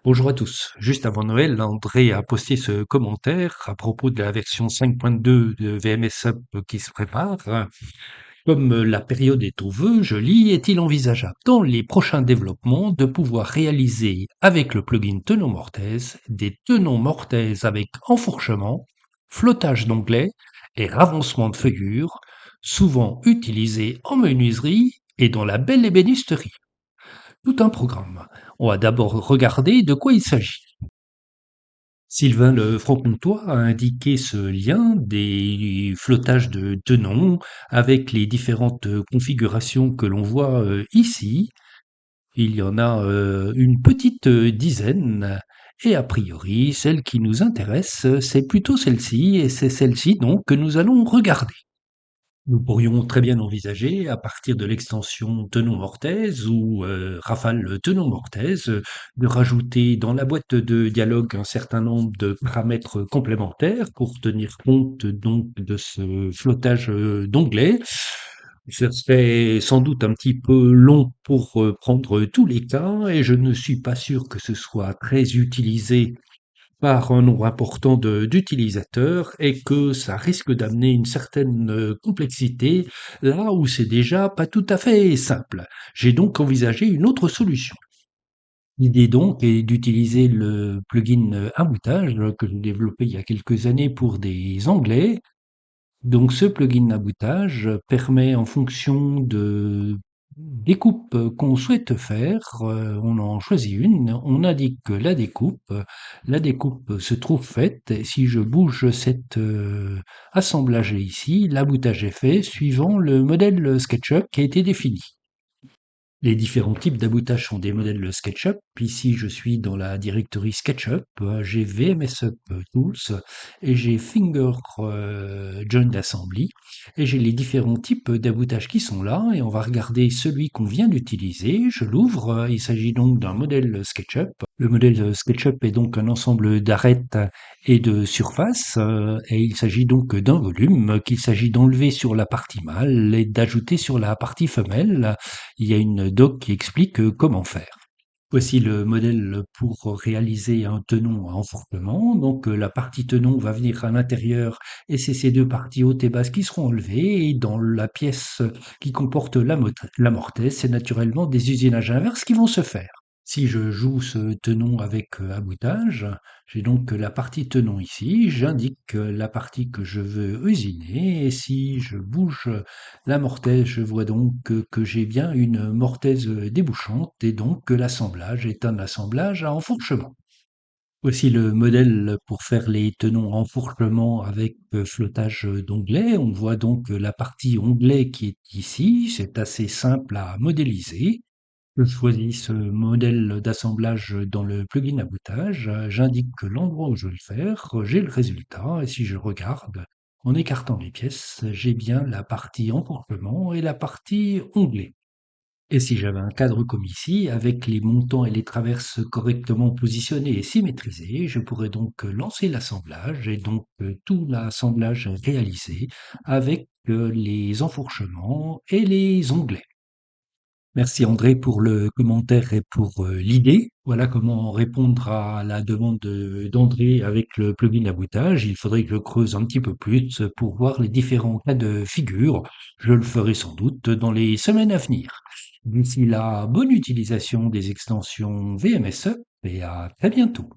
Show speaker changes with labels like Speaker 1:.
Speaker 1: Bonjour à tous. Juste avant Noël, André a posté ce commentaire à propos de la version 5.2 de VMS Up qui se prépare. Comme la période est au vœu, je lis, est-il envisageable dans les prochains développements de pouvoir réaliser avec le plugin Tenon Mortaise des tenons mortaises avec enfourchement, flottage d'onglets et ravancement de feuillure, souvent utilisés en menuiserie et dans la belle ébénisterie? Tout un programme. On va d'abord regarder de quoi il s'agit. Sylvain le Franc-Comtois a indiqué ce lien des flottages de tenons avec les différentes configurations que l'on voit ici. Il y en a une petite dizaine. Et a priori, celle qui nous intéresse, c'est plutôt celle-ci, et c'est celle-ci donc que nous allons regarder. Nous pourrions très bien envisager, à partir de l'extension Tenon-Mortaise ou Rafale Tenon-Mortaise, de rajouter dans la boîte de dialogue un certain nombre de paramètres complémentaires pour tenir compte donc de ce flottage d'onglets. Ce serait sans doute un petit peu long pour prendre tous les cas et je ne suis pas sûr que ce soit très utilisé par un nombre important d'utilisateurs et que ça risque d'amener une certaine complexité là où c'est déjà pas tout à fait simple. J'ai donc envisagé une autre solution. L'idée donc est d'utiliser le plugin Aboutage que j'ai développé il y a quelques années pour des Anglais. Donc ce plugin d'aboutage permet en fonction de découpes qu'on souhaite faire, on en choisit une, on indique la découpe se trouve faite et si je bouge cet assemblage ici, l'aboutage est fait suivant le modèle SketchUp qui a été défini. Les différents types d'aboutage sont des modèles SketchUp. Ici, je suis dans la directory SketchUp. J'ai VMS Up Tools et j'ai Finger Joint Assembly. Et j'ai les différents types d'aboutage qui sont là. Et on va regarder celui qu'on vient d'utiliser. Je l'ouvre. Il s'agit donc d'un modèle SketchUp. Le modèle SketchUp est donc un ensemble d'arêtes et de surfaces. Et il s'agit donc d'un volume qu'il s'agit d'enlever sur la partie mâle et d'ajouter sur la partie femelle. Il y a une doc qui explique comment faire. Voici le modèle pour réaliser un tenon à enfournement. Donc la partie tenon va venir à l'intérieur et c'est ces deux parties hautes et basses qui seront enlevées. Et dans la pièce qui comporte la mortaise, c'est naturellement des usinages inverses qui vont se faire. Si je joue ce tenon avec aboutage, j'ai donc la partie tenon ici, j'indique la partie que je veux usiner, et si je bouge la mortaise, je vois donc que j'ai bien une mortaise débouchante, et donc que l'assemblage est un assemblage à enfourchement. Voici le modèle pour faire les tenons enfourchement avec flottage d'onglets. On voit donc la partie onglet qui est ici, c'est assez simple à modéliser. Je choisis ce modèle d'assemblage dans le plugin aboutage, j'indique l'endroit où je veux le faire, j'ai le résultat et si je regarde, en écartant les pièces, j'ai bien la partie emportement et la partie onglet. Et si j'avais un cadre comme ici, avec les montants et les traverses correctement positionnés et symétrisés, je pourrais donc lancer l'assemblage et donc tout l'assemblage réalisé avec les enfourchements et les onglets. Merci André pour le commentaire et pour l'idée. Voilà comment répondre à la demande d'André avec le plugin aboutage. Il faudrait que je creuse un petit peu plus pour voir les différents cas de figure. Je le ferai sans doute dans les semaines à venir. D'ici là, bonne utilisation des extensions VMS et à très bientôt.